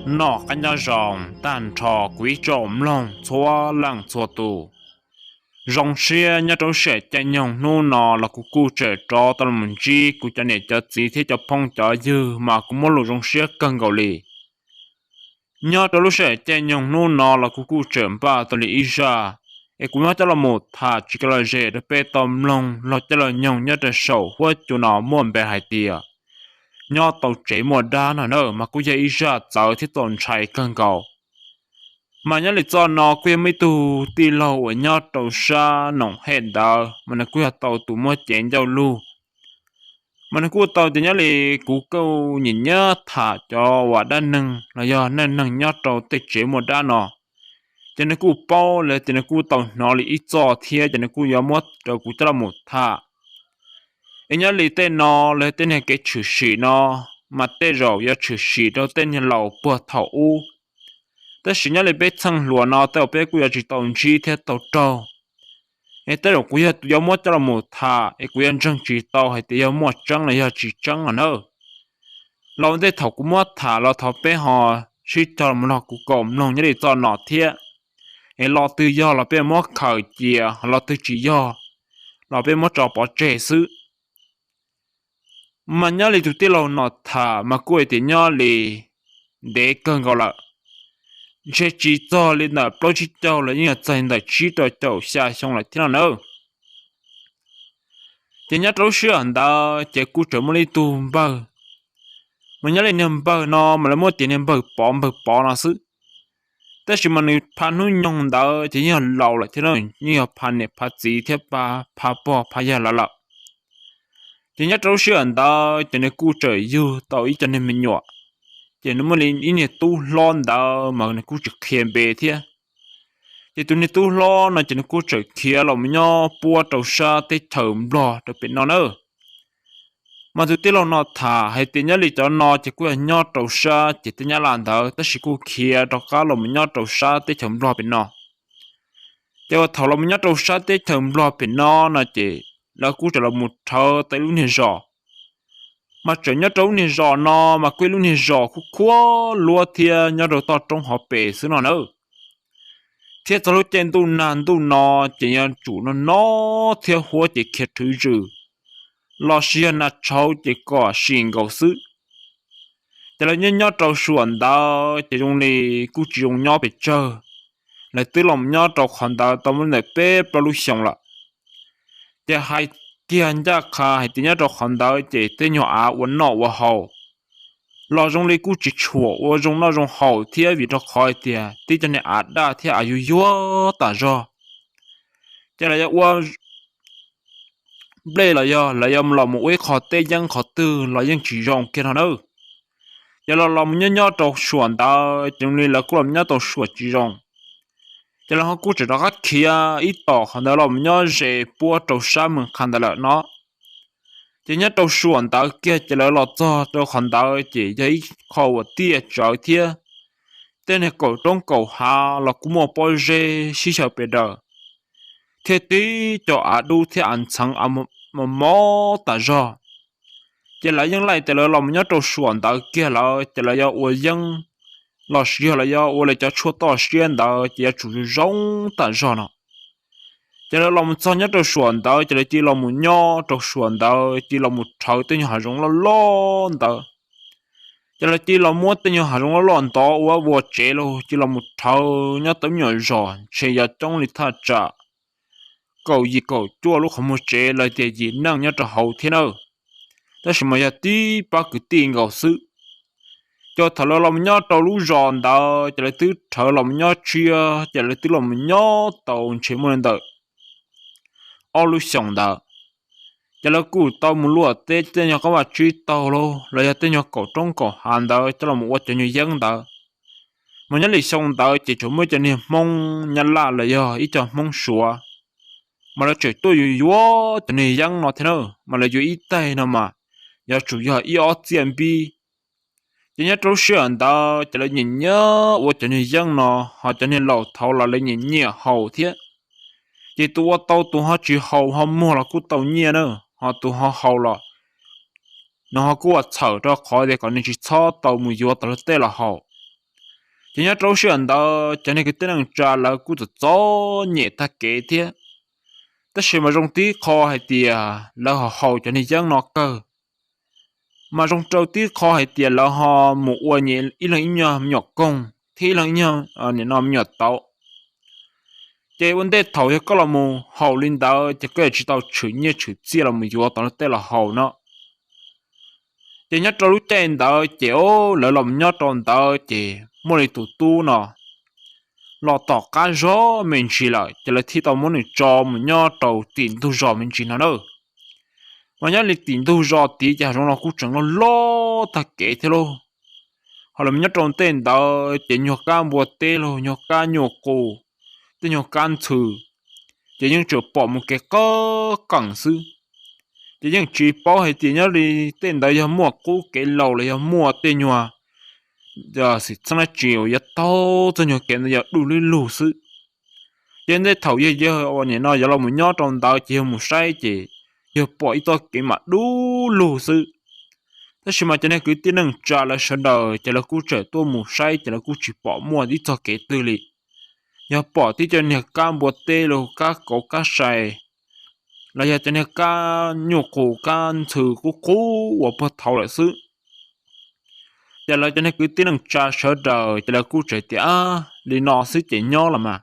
nọ cái nhà rồng tàn trò quý trộm lòng xóa lăng xóa tù rồng xe nhà trâu sẽ chạy nhông nô nọ là cụ trẻ trò tao mình chi cụ cho nên cho gì thế cho phong cho dư mà cũng muốn lũ rồng xe cần gạo lì nhà trâu lúc sẽ chạy nhông nô nọ là cụ trẻ ba tao lì ra e cũng nói cho là một thà chỉ cái là dễ để bê tôm lòng lo cho là nhông nhà trâu sầu huết cho nó muốn bê hai tia nhỏ tàu chế mùa đa nó nữa mà cũng dễ ra giờ thì tồn chạy cần cầu mà nhớ lịch cho nó quên mấy tu ti lâu ở nhỏ tàu xa nòng hẹn đờ mà nó quên tàu tụ mua chén giao lưu mà nó quên tàu thì nhớ là cú câu nhìn nhớ thả cho và đa nâng là do nên nâng nhỏ tàu tê chế mùa đa nó cho nên cú bao là cho nên cú tàu nó là ít cho thiê cho nên cú yếu mất rồi cú cho là một thả anh nhớ lý tên nó là tên này cái chữ sĩ nó mà tên rồi ya chữ sĩ đó tên nhà lầu bùa thảo u tên sĩ nhớ là biết thằng lúa nó tên biết cũng chỉ tàu chi theo tàu trâu anh tên rồi cũng ya mua cho là một thà anh cũng ya trăng chỉ tàu hay thì ya mua trăng là ya chỉ trăng à nữa lâu đây thảo cũng mua thà lo thảo bé họ chỉ cho một nó cũng còn lòng như để cho nó thiệt anh lo tự do là bé mua khởi chia lo tự chỉ do là bé mua cho bỏ trẻ xứ mà nhớ thì tụi tiêu lâu nọ thà mà cuối thì nhớ thì để cơn gọi là sẽ chỉ cho lên là bao chỉ cho là những cái là chỉ cho tàu xa xong là thế nào nữa thì nhớ trâu sữa anh ta chỉ cú trở một tu bơ mà nhớ lên niệm bơ nó mà là một tiền niệm bơ nó xứแต่是มันพันหุ่นยงดาวที่ยัง老了ที่นั่นยังพันเนี่ยพันจีเทียบปาพันปอพันยาละthì nhất trâu sườn đó cho nên cú trời dư tao ý cho nên mình nhọ cho nên mới lên ý này tu lon đó mà này cú trực khiên bề thế thì tụi này tu lo nó cho nên cú trời kia là mình nhọ bua trâu sa tới thầm lo được bên nó nữa mà tụi tiêu nó thả hay tiền nhớ lý cho nó chỉ cú nhọ trâu sa chỉ tiền nhớ làm đó tới sự cú kia đó cá là mình nhọ trâu sa tới thầm lo bên nó cho thầu là mình nhọ trâu sa tới thầm lo bên nó chỉ là cú trở là một thợ tại lúc này rõ mà trở nhớ trâu này rõ nó mà quên lúc này rõ khu khua lúa thia nhớ đầu to trong họ bể xứ nó nữa thiết cho lúc trên tu nàn tu nó chỉ nhớ chủ nó thia hoa chỉ kiệt thứ trừ lo xia na cháu chỉ có xin cầu xứ chỉ là nhớ trâu xuân đó chỉ dùng này cú chỉ dùng nhớ bị chơi lại từ lòng nhớ trâu khoản đó tao muốn lại bé bao lúc xong là chỉ hai tiền ra khá hay tiền ra khoản đó chỉ tên nhỏ à uốn nọ uốn hậu lo trong lấy cú chỉ chùa uốn trong nó trong hậu thì vì nó khỏi tiền tí cho nên à đa thì à yêu yêu ta rồi chỉ là uốn đây là do làm một cái khó tê dân khó tư là dân chỉ rong kia thôi nữa giờ là làm nhớ trâu xuân đó trong này là cũng làm nhớ trâu xuân chỉ rong cho nên họ cũng chỉ đó các kia ít tỏ họ đã làm nhớ về bua trâu sa mình khăn đã nó chỉ nhớ trâu xuân đó kia chỉ là lọt cho trâu khăn đó chỉ thấy khó và tia trời thia tên này cổ trong cổ hà là cũng một bao giờ xí xào bề đờ thế tí cho à đu thế ăn sáng à mà mò ta ra chỉ là những lại chỉ là làm nhớ trâu xuân đó kia là chỉ là do uổng dân là xí là do我来叫出到县的，也主容的上了。这个我们昨天就说到，这个地我们鸟就说到，地我们朝等下容了乱的。这个地我们等下容了乱的，我这了，地我们朝鸟等下上，谁要种的他着，狗一狗做了我们这了的也能要着后天了，但是么要第八个定个事。cho thằng lo làm nhớ tàu lú giòn đó cho lại thứ thợ làm nhớ chia cho lại thứ làm nhớ tàu chỉ muốn đợi ở lú xong đó cho lại cụ tàu muốn lúa tết cho nhau có mà truy tàu luôn lại cho nhau cổ trong cổ hàng đó cho làm một cho nhau dân đó mà nhớ lại xong đó chỉ chúng mới cho nên mong nhớ là do ít cho mong sủa mà là trời tôi yếu cho nên dân nó thế nào mà là yếu ít tay nào mà giờ chủ yếu ít ở tiền bi chỉ nhớ trâu sườn đó chỉ là nhìn nhớ và cho nên dân nó họ cho nên lẩu thầu là lấy nhìn nhẹ hậu thiết chỉ tụi tàu tụi họ chỉ hậu họ mua là cú tàu nhẹ nữa họ tụi họ hậu là nó họ cú chở cho khỏi để còn nên chỉ cho tàu mùi vô tàu tê là hậu chỉ nhớ trâu sườn đó cho nên cái tên năng trà là cú tự gió nhẹ ta kể thế tất nhiên mà trong tí kho hay tiề là họ hậu cho nên giang nó cơ mà trong trâu tí kho hay tiề là họ một uo nhẹ ít là ít nhau nhỏ công thì là ít nhau nên nó nhỏ tàu cái vấn đề thầu có là một hậu linh đạo chỉ cái chỉ tàu chữ nhẹ chữ chia là một yếu tao nó tên là hậu nó chỉ nhớ trâu lúc tên đó chỉ ô lỡ lòng nhớ tròn đó chỉ mua đi tụ tu nó lọ tỏ cá gió mình chỉ lại chỉ là thi tàu muốn đi cho mình nhớ trâu tiền tu gió mình chỉ nó đâu mà nhớ lịch tiền tu gió tí chả trong nó cũng chẳng nó lo ta kể thế luôn họ làm nhớ tròn tên đó chỉ nhớ cá bùa tê luôn nhớ cá nhớ cổ tê nhớ cá thử chỉ những chỗ bỏ một cái có cẳng sư chỉ những chỉ bỏ hay chỉ nhớ đi tên đó giờ mua cũ cái lầu là giờ mua tên nhòa giờ sẽ sang là chiều giờ to cho nhòa cái giờ đủ lên lù sư trên đây thầu giờ ở nhà nó giờ là một nhớ trong đó chỉ một sai chỉ giờ bỏ ít to cái mà đủ lù sư thế mà cho nên cứ tin rằng trả là sợ đời chỉ là cú trẻ tôi một sai chỉ là cú chỉ bỏ mua đi cho cái tư lì giờ bỏ tí cho nên cá bột tê rồi cá cổ cá sài là giờ cho nên cá nhục cổ cá thử cú và bắt thầu lại xứ giờ là cho nên cứ tin rằng cha sợ đời chỉ là cú trẻ tía đi nọ xứ chỉ nhỏ là mà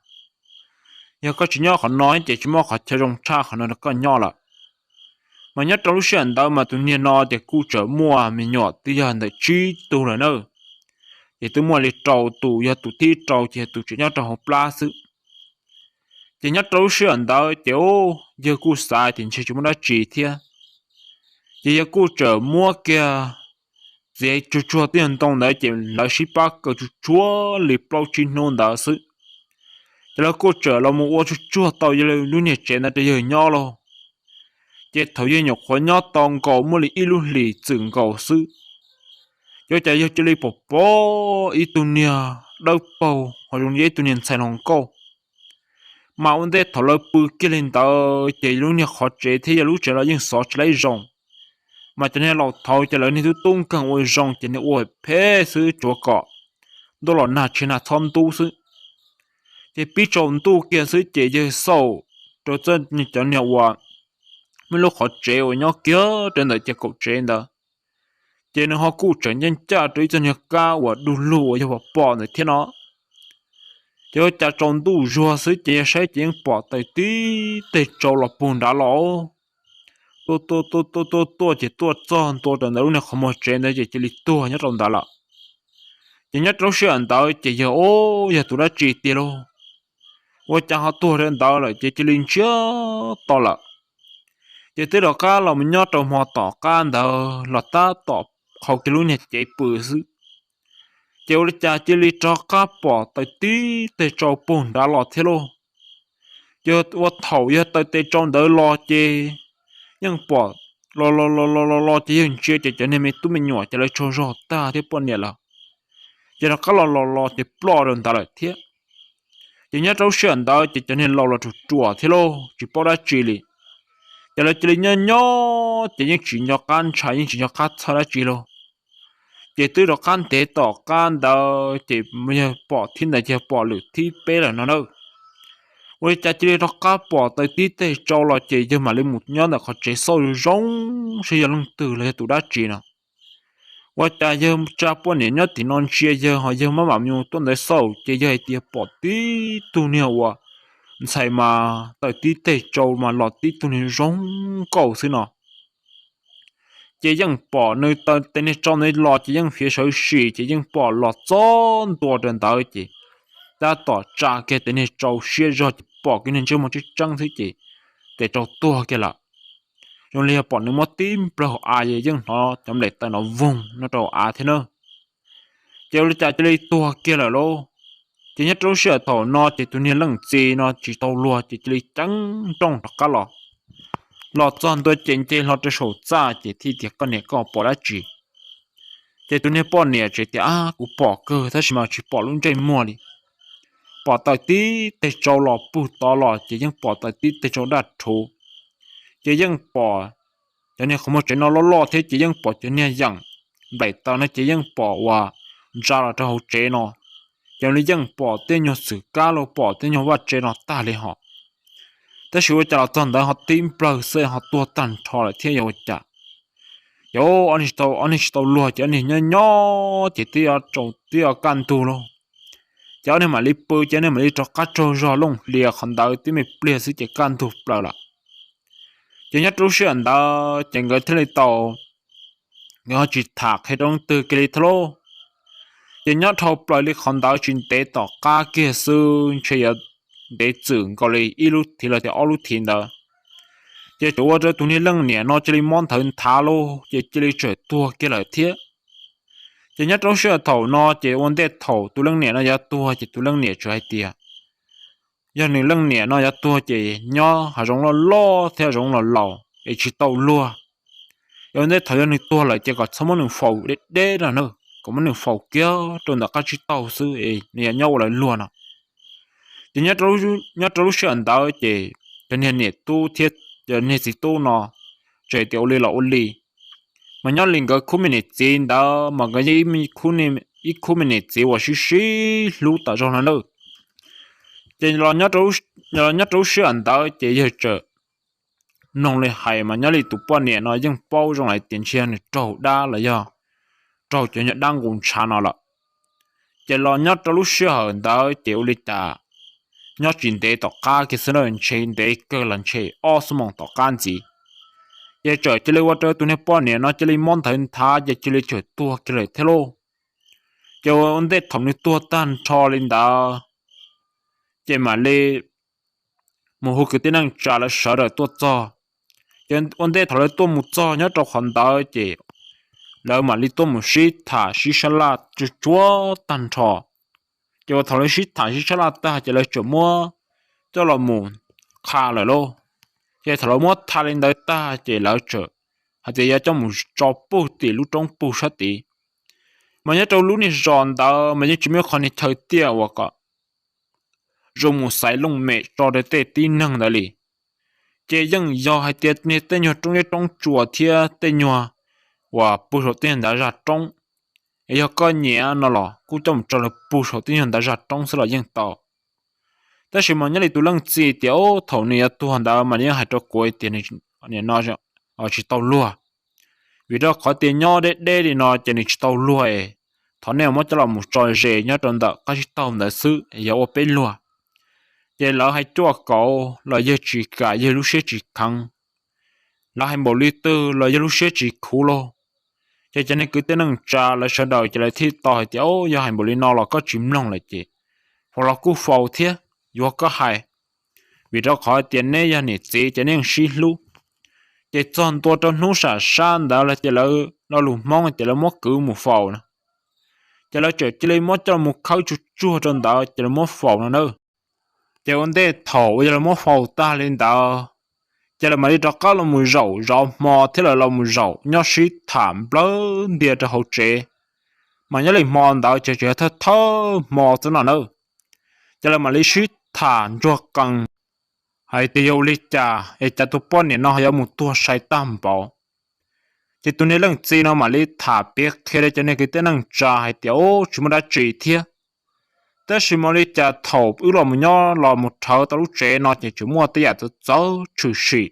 giờ có chỉ nhỏ họ nói chỉ mà họ chơi trong cha họ nói là có nhỏ là mà nhất trong lúc chuyện đó mà tụi niên nọ thì cú trở mua mình nhỏ tí giờ để chi tu rồi nữa thì tôi mua lịch trầu tụ giờ tụ thi trầu thì tụ chỉ nhớ trầu học la xứ chỉ nhớ trâu chuyện đó tiểu giờ cú sai thì chỉ chúng nó chỉ thế giờ cú trở mua kia giờ chú chúa tiền đông đấy chỉ là ship bác cái chú chúa lì bao chín nôn đó sự giờ là cú trở là một chú chúa tàu giờ luôn nhẹ chuyện là giờ nhỏ lo giờ thời giờ nhọc khó nhỏ tông cầu mua lì ilu lì chừng cầu sự giờ chạy giờ chỉ lì bỏ bỏ ít tu nia đâu bao hoặc dùng giấy tu nia xài lòng câu mà vấn đề thảo luận bự kia lên tàu chỉ lúc này họ chế thì lúc chế là những sọ lấy rong mà cho nênเราthầuจะเลยนี่ทุกตุ้งกังอวยรองจะเนี่ยอวยเพ่ซื้อจัวเกาะตัวหล่อหน้าชนะทอมตู้ซื้อจะปีจงตู้เกียซื้อเจจะโซ่ตัวเจ้านี่จะเนี่ยว่าไม่รู้เขาเจว่าเนาะเกี้ยจนไหนจะกดเจนเด้อเจเนี่ยเขากู้เฉินยันจ้าตัวจะเนี่ยก้าวว่าดูลู่ว่าจะว่าปอในที่เนาะเจ้าจะจงตู้รัวซื้อเจใช้เจียงปอแต่ตีแต่โจหลับปุ่นด่าหล่อตัวchỉตัวtrònตัวtròn đó lúc không một chuyện đấy chỉ lịchตัวnhất trong đó là chỉ nhất trong chuyện đó chỉ giờ ô giờ tụi nó chỉ tiền luôn ô chẳng họตัวđến đó là chỉ linh chưa to là chỉ tới đó cá là mình nhớ trong họ tỏ cá đó là ta tỏ họ cái lúc này chỉ bự sự chỉ là cha chỉ li cho cá bỏ tới tí tới cho bùn đã lọt thế luôn giờ ô thầu giờ tới trong đó lo chỉ nhưng bỏ lo chỉ hiện chưa chỉ cho nên mình tụi mình nhỏ chỉ lấy cho rõ ta thế bọn này là chỉ là cái lo thì bỏ rồi ta lại thế chỉ nhớ trong chuyện đó chỉ cho nên lo chủ chùa thế lo chỉ bỏ ra chỉ li chỉ là chỉ nhớ nhớ chỉ những chuyện nhỏ can trái những chuyện nhỏ khác thôi là chỉ lo chỉ từ đó can tế tỏ can đó chỉ bây bỏ thiên này chỉ bỏ lửa thi bé là nó đâu ôi cha chỉ đó cá bỏ tới tí tê cho là chỉ cho mà lên một nhóm là họ chỉ sâu rong sử dụng từ là tụi đã chỉ nào ôi cha giờ cha bỏ nè nhớ thì non chia giờ họ giờ mà bảo nhau tuần đấy sâu chỉ giờ thì bỏ tí tu nhiều à sai mà tới tí tê cho mà lọt tí tu nhiều rong cầu xí nào chỉ những bỏ nơi tới tên trong nơi lọt chỉ những phía sau xì chỉ những bỏ lọt tròn tua trên tới chỉ ta tỏ trả cái tên này trâu xia rồi bỏ cái nên chưa một chút trăng thế chị để trâu tua kia là trong lia bỏ nước mắt tím rồi ai vậy chứ nó trong để tay nó vùng nó trâu thế nữa chiều đi trả cho đi tua kia là lô chỉ nhất trâu xia thổ nó chỉ tụi niên lăng gì nó chỉ tàu lùa chỉ đi trắng trong đó cá lọ chọn tôi trên lọ cho sổ ra chỉ thi thì con này có bỏ ra chỉ tụi niên bỏ nè chỉ thì cũng bỏ cơ thế mà chỉ bỏ luôn trên mua đi bỏ tới tí để cho lọ bù to lọ chỉ những bỏ tới tí để cho đặt thủ chỉ những bỏ cho nên không có chuyện nó lo thế chỉ những bỏ cho nên rằng bảy tao nó chỉ những bỏ qua ra là cho hậu chế nó cho nên dân bỏ tên nhau sự cá lo bỏ tên nhau vật chế nó ta lên họแต่ชีวิตจะเราตอนนั้นเขาตีมเปล่าเสียเขาตัวตันทอเลยเที่ยวจ้ะโยอันนี้ตัวลัวจะอันนี้ย่อจะที่เอาจงที่เอากันตัวโลจะอันนี้มาลิปเปอร์จะอันนี้มาลิจกัดโจรอลงเลียขันดาวที่ไม่เปลี่ยนสิจะกันตัวเปล่าละจะยัดรู้เชื่ออันดาจะเกิดที่เลยต่อเงาจิตถักให้ต้องตื่นกิเลสโลจะยัดเท่าปล่อยเลยขันดาวจินเตต่อกาเกซึนเชียđể trưởng có lấy ít lúc thì là thì ở lúc thiên đó chỉ chỗ cho tụi này lăng nhẹ nó chỉ lấy món thần thả lô chỉ lấy trời tua cái lời thiết chỉ nhất trong sự thầu nó chỉ vấn đề thầu tụi lăng nhẹ nó giá tua chỉ tụi lăng nhẹ trời tiệt giờ này lăng nhẹ nó giá tua chỉ nhỏ hà giống nó lo theo giống nó lò để chỉ tàu lúa giờ vấn đề thầu này tua lại chỉ có xong món phầu để là nữa có món phầu kia trong đó các chỉ tàu sư ấy này nhau lại luôn à chỉ nhớ trâu chuyện đó chỉ cho nên nhiệt tu thiết cho nên gì tu nó trời tiểu lì là ôn lì mà nhớ linh cái khu mình chín đó mà cái gì mình khu mình chín và xí lú tạo cho nó nữa chỉ là nhớ trâu chuyện đó chỉ giờ chờ nông lì hay mà nhớ lì tụ bao nhiêu nó vẫn bao trong lại tiền tiền trâu đa là do trâu chỉ nhớ đang cùng chán nó là chỉ là nhớ trâu chuyện đó tiểu lì ta nhớ chuyện để tao cá cái sự lần trên để cái lần trên ở số mong tao can gì giờ trời chỉ lấy qua trời tụi nó bao nhiêu nó chỉ lấy món thần thà giờ chỉ lấy trời tua cái lấy thế lô giờ vấn đề thầm này tua tan cho lên đó giờ mà lấy một hồi cái tiếng năng trả lại sợ rồi tua cho giờ vấn đề thầm này tua một cho nhớ trong khoản đó giờ lỡ mà lấy tua một xí thả xí salad chúa tan cho giờ thằng lấy shit thằng shit là ta chỉ lấy chỗ mua cho là mù khá là lô giờ thằng lấy mua thà lên đấy ta chỉ lấy chỗ hay chỉ cho một trò bù tỷ lúc trong bù sát tỷ mà nhớ trong lúc này giòn đó mà nhớ chỉ biết con này thời tiết hoặc cả rồi một sải lông mẹ cho để tê tí năng đó li chỉ những do hay tiết này tên nhỏ trong chùa thia tên nhỏ và bù số tiền đã ra trong giờ có nhẹ nó là cú trong cho là bù số tiền hiện đã ra trong sẽ là dân tàuแต่是嘛，你哩都能知道头呢都很大嘛，你还做过一点呢，你那着去到路啊，vì đó có tiền nhỏ để thì nó chỉ nên tàu lúa ấy, thằng này mới cho làm một trò rể nhá trong đó cái tàu đã xứ, giờ ở bên lúa, giờ là hay cho cậu là giờ chỉ cả giờ lúc sẽ chỉ khăng, là hay một lít tư là giờ lúc sẽ chỉ khú lo, giờ cho nên cứ tên năng trà là sau đầu chỉ là thi tỏi thì giờ hay một lít nó là có chìm lòng lại chị, hoặc là cú phao thế, giờ có hay, vì đó có tiền này giờ này chỉ cho nên xí lu chỉ chọnตัวtrong núi san đó là chỉ là nó lùm mong chỉ là mót cứ một phao nè chỉ là chỉ là mót cho một khâu chua trong đó chỉ là mót phao nữa chỉ vấn đề thầu chỉ là mót phao ta lên đó chỉ là mà đi đọc là mùi rau mò thế là mùi rau nhớ sĩ thảm lớn địa cho hậu chế mà nhớ lên mò đó chỉ thơ mò thế nào nữa chỉ là mà đi sĩ thảm cho cần hay tiêu lịch trà hay chặt tu pon này nó hay một tua sai tam bảo chỉ tu này lần gì nó mà lịch thả biết khi đấy cho nên cái tên năng trà hay tiêu chúng ta đã chỉ thiệtแต่是嘛lịch trà thầu ứ lo một nhỏ lo một thầu tao lúc trẻ nó chỉ chúng mua tới giờ tao cháu trừ sĩ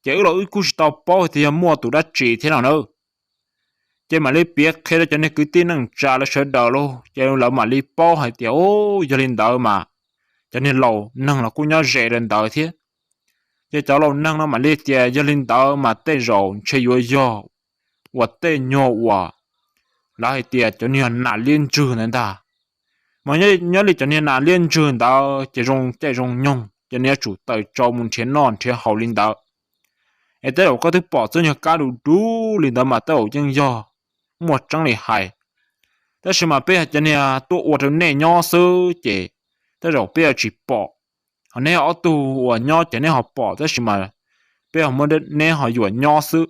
chỉ ứ lo ứ cú tao bao thì mua tụi đã chỉ thế nào nữa chỉ mà lịch biết khi đấy cho nên cái tên năng trà là sợ đầu luôn chỉ là mà lịch bao hay tiêu giờ lên đầu mà cho nên lâu năng là cũng nhớ rẻ lên đời thế cho cháu lâu năng nó mà liệt tiền cho lên đời mà tên rồi chơi vui do và tên nhỏ và lại tiền cho nên là liên trừ nên ta mà nhớ đi cho nên là liên trừ đó chỉ dùng nhung cho nên chủ tới cho muốn tiền non tiền hậu lên đời ấy tới có thứ bỏ cho nhà cá đủ lên đời mà tới chân do một trong này hayแต่是嘛bây giờ nên tôi ở trong này nhỏ sư chỉแต่เราเปียจีปออันนี้เอาตัวย่อจะเนี่ยเขาปอแต่สิมาเปียมันเนี่ยเขาอยู่ย่อซื้อ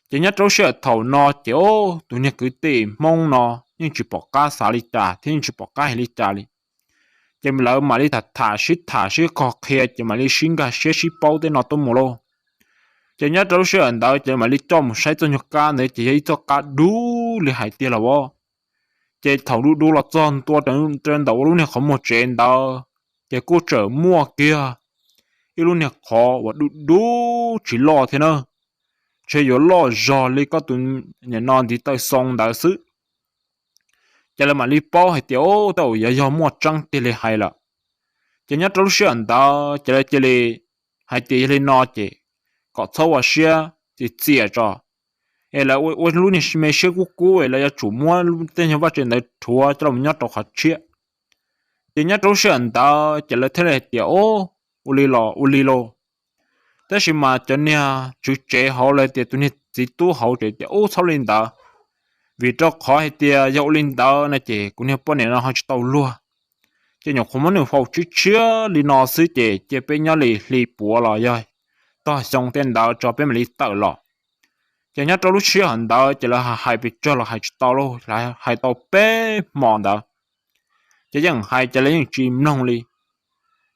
จะเนี่ยเราเชื่อ头นอเจ้าตัวเนี่ยคือตีมงนอยิ่งจีปอกก้าสาลิตาที่ยิ่งจีปอกก้าเฮลิตาลิจะมาแล้วมาลิถาชิขอเคจะมาลิชิงกาเชื่อชิปเอาแต่นอตัวโมโลจะเนี่ยเราเชื่ออันเดียวจะมาลิจอมใช้ตัวเนี่ยก้าเนี่ยจะให้ตัวก้าดูเลยหายเตี้ยละวะจะ chị thầu đu đu là tròn tua trên trên đầu luôn này không một chuyện đó chị cô trở mua kia cái luôn này khó và đu đu chỉ lo thế nữa chị yếu lo giờ lấy có tụi nhà non thì tới xong đã xứ chị là mà đi bao hay tiểu tàu giờ mua trăng thì lại hay là chị nhớ trâu chuyện đó chị là hay thì lại nó chị có thâu à xe thì chia cho ấy là tôi lúc này mới xe cũ ấy là chủ mua tên như vậy trên đấy thua cho mình nhớ trâu khó chia thì nhớ trâu chuyện đó chỉ là thế này tiểu uli lo thế mà cho nên chú chế họ lại thì tụi này chỉ tu họ chế tiểu sao lên đó vì cho khó hay thì dạo lên đó này chị cũng như bọn này nó họ chỉ tàu luôn chỉ nhóc không muốn phao chú chia li nó xứ chị bên nhau li bùa là rồi ta xong tên đó cho bên mình li tàu lọ chỉ nhớ trâu lúc chia hẳn đó chỉ là hai bị cho là hai tàu luôn lại hai tàu bé mòn đó chỉ rằng hai chỉ là những chim nông li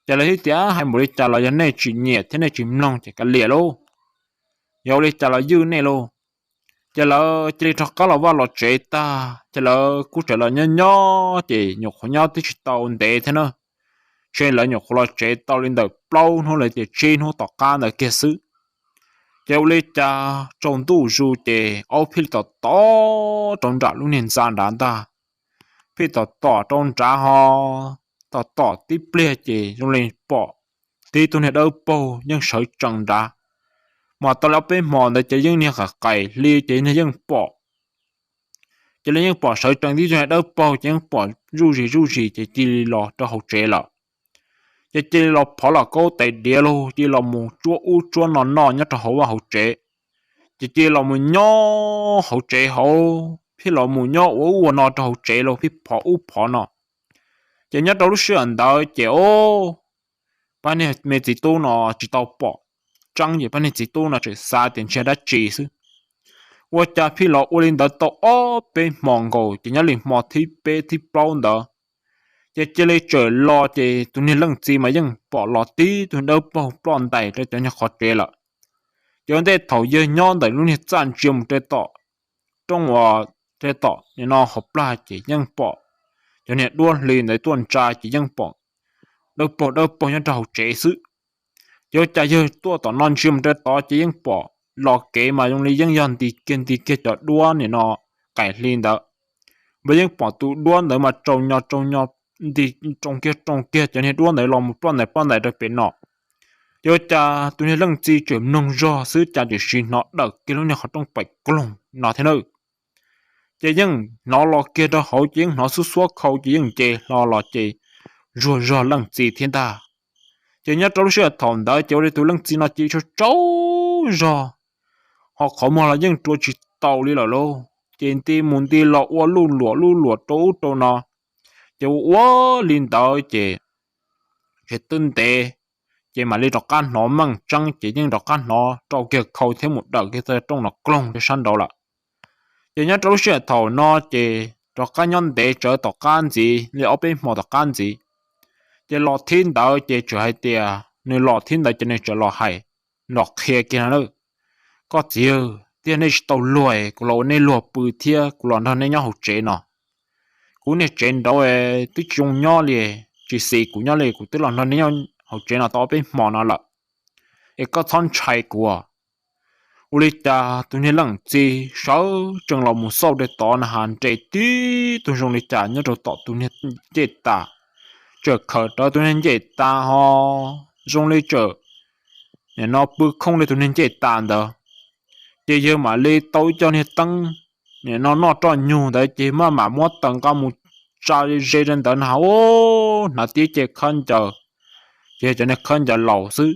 chỉ là hết giá hai mỗi trả là này chỉ nhẹ thế này chim nông chỉ cả lìa luôn yêu li trả là dư này luôn chỉ là chỉ cho có là vào là chế ta chỉ là cú trả là nhỏ chỉ nhục nhỏ thì chỉ tàu để thế nữa trên là nhục là chế tàu lên đời bao nó lại chỉ trên nó tỏ ca là kia xứ kéo lên cha trong tu du để ao phi tỏ trong trả lúc nên gian đàn ta phi tỏ trong trả họ tỏ tiếp ple chỉ trong lên bỏ tí tôi này đâu bao nhưng sợ chẳng ra mà tao lão bên mòn để chỉ những nhà cả cày li chỉ này những bỏ chỉ là những bỏ sợ chẳng tí tôi này đâu bao những bỏ ru gì chỉ lò cho hậu chế lọ chỉ lò bỏ là câu tại địa lô chỉ là một chúa nó nhất cho hậu chế chỉ là một nhỏ hậu chế hậu phi là một nhỏ nó cho hậu chế lô phi bỏ nó chỉ nhất đâu lúc xưa anh đó chỉ ban này mấy chỉ tu nó chỉ tao bỏ trăng gì ban này chỉ tu nó chỉ xa tiền chơi đã chỉ chứ 我家皮老我领导到被芒果，今年领毛提被提包的，这里做老这ตัวนี้เรื่องจีมายังปอลอตีตัวนี้ปอปลอนไต这ตัวนี้ขอเจ了，有的头也鸟的路นี้占据这ต่อ中我这ต่อ你那好ปลา这ยังปอ有นี้ด้วนลีในต้นจ่า这ยังปอเราปอยังจะ好เจซื้อ有ใจ有ตัวต่อนอนชิม这ต่อ这ยังปอ lò kế mà dùng lý dân dân thì kia cho đua này nó cải lên đó bây giờ bỏ tụ đua nữa mà trồng nhau thì trồng kia cho nên đua này làm một con này được bên nọ cho cha tụi này lăng chi chuyển nông do sứ cha để xin nó đỡ cái lúc này họ trong bạch lồng nó thế nào chỉ nhưng nó lò kia đó hậu chiến nó xuất xuất khẩu chỉ nhưng chè lò chè rồi lăng chi thiên ta chỉ nhớ trong sự thòng đó cho nên tụi lăng chi nó chỉ cho cháu rồi họ không mà là những chỗ chỉ tàu đi là lô trên tim muốn đi lọ qua lu lụa trâu nó chỉ quá liên tới chỉ tinh tế chỉ mà đi đọc can nó mang trăng chỉ những đọc can nó trâu kia khâu thêm một đợt cái trong nó cong để săn đầu là chỉ nhớ trâu sẽ thầu nó chỉ đọc can nhân để trở đọc can gì li ở bên một đọc can gì chỉ lọ thiên đạo chỉ trở hay tiề nơi lọ thiên đạo chỉ nên trở lọ hay lọ kia kia nữa có chiều tiền này tàu lùi của lỗ này lùi bự thia của lỗ nó này nhau học chế nó cú này chế đó ấy tức chung nhau liền chỉ xì của nhau liền của tức là nó này nhau học chế nó tao bên mỏ nó là ấy có thon chạy của uli ta tụi này lăng chi sáu chừng là một sau để tao nó hàn chế tí tụi chúng này trả nhớ rồi tao tụi này chế ta chờ khởi đó tụi này chế ta ho chúng này chờ để nó bự không để tụi này chế ta đó chỉ giờ mà lấy tối cho nên tăng để nó cho nhiều đấy chỉ mà mua tăng cao một trái dây trên tận hảo nó tí chỉ khăn chờ chỉ cho nên khăn chờ lâu xứ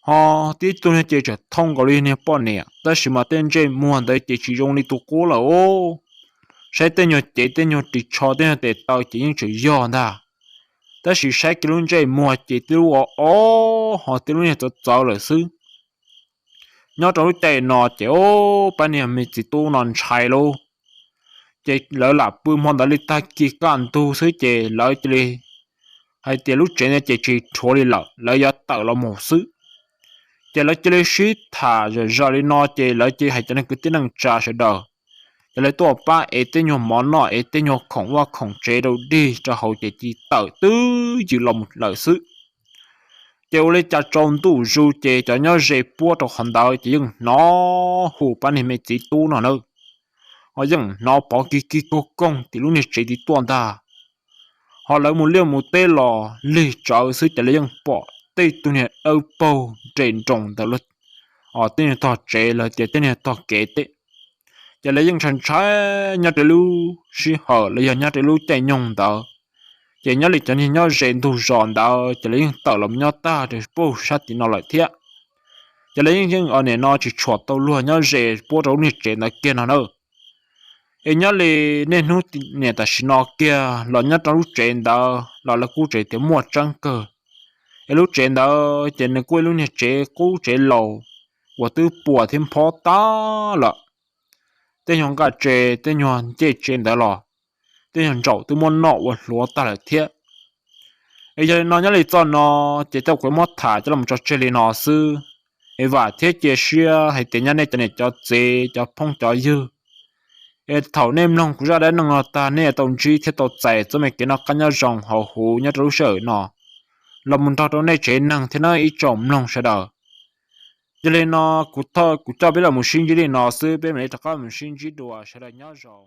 họ tí tôi nên chỉ cho thông qua liên hệ bọn nè但是mà tên trên mua đấy chỉ dùng đi tụ cố là sai tên nhau chỉ cho tên để tao chỉ những chuyện do nè 但是sai cái luôn trên mua chỉ tiêu họ tiêu luôn cho cháu là xứ nhớ trong lúc chạy nó chỉ bên này mình chỉ tu non chạy luôn chỉ lỡ là bơm hoàn đã đi ta kia can tu sứ chỉ lỡ chỉ hay tiền lúc chạy này chỉ thua đi lỡ giờ tạo là một sứ chỉ lỡ chỉ suy thả rồi đi nó chỉ lỡ chỉ hay cho nên cứ tiếng năng trả sẽ đỡ giờ lấy tua ba ấy tên nhau món nọ ấy tên nhau khổng qua khổng chế đầu đi cho hậu chế chi tờ tư chịu lòng lợi sự tiêu lấy cha tròn tu du chế cho nhau dễ bua cho hòn đảo chỉ nhưng nó hù ban thì mấy chỉ tu nó nữa họ nhưng nó bỏ kỳ cô công thì lúc này chế đi tuần ta họ lấy một liều một tê lò lì trợ sự cho lấy nhưng bỏ tê tu này âu bầu trên trồng tờ luật họ tên này to chế là chỉ tên này to kế tê giờ lấy những thành trái nhà trẻ lưu si hở lấy nhà trẻ lưu chạy nhung tờ giờ nhà lịch cho nên nhà rèn thu giòn tờ giờ lấy những tờ làm nhà ta để bố sát thì nó lại thiệt giờ lấy những ở này nó chỉ chuột tàu luôn nhà rèn bố đâu này rèn là kia nào nữa em nhớ là nên hút nè ta xin nó kia là nhớ trong lúc rèn tờ là cú rèn thì mua trăng cờ em lúc rèn tờ trên này quên lúc này rèn cú rèn lầu và từ bùa thêm phó ta là tên nhon cả chế tên nhon chế trên đó lò tên nhon trâu từ món nọ và lúa ta là thiệt ấy giờ nó nhớ lại cho nó chế tạo cái món thả cho làm cho chế lên nó sư ấy và thiết chế xưa hay tên nhon này cho này cho chế cho phong cho dư ấy thầu nem nông cũng ra đấy nông ta nè tổng chí thiết tổ chạy cho mấy cái nó căn nhau rồng hậu hú nhớ rú sợ nó làm mình thao đó này chế năng thế nó ít trộm nông sẽ đỡ cho nên nó cũng cho biết là một sinh chỉ để nó sư bên này tất cả một sinh chỉ đồ sẽ là nhớ rồi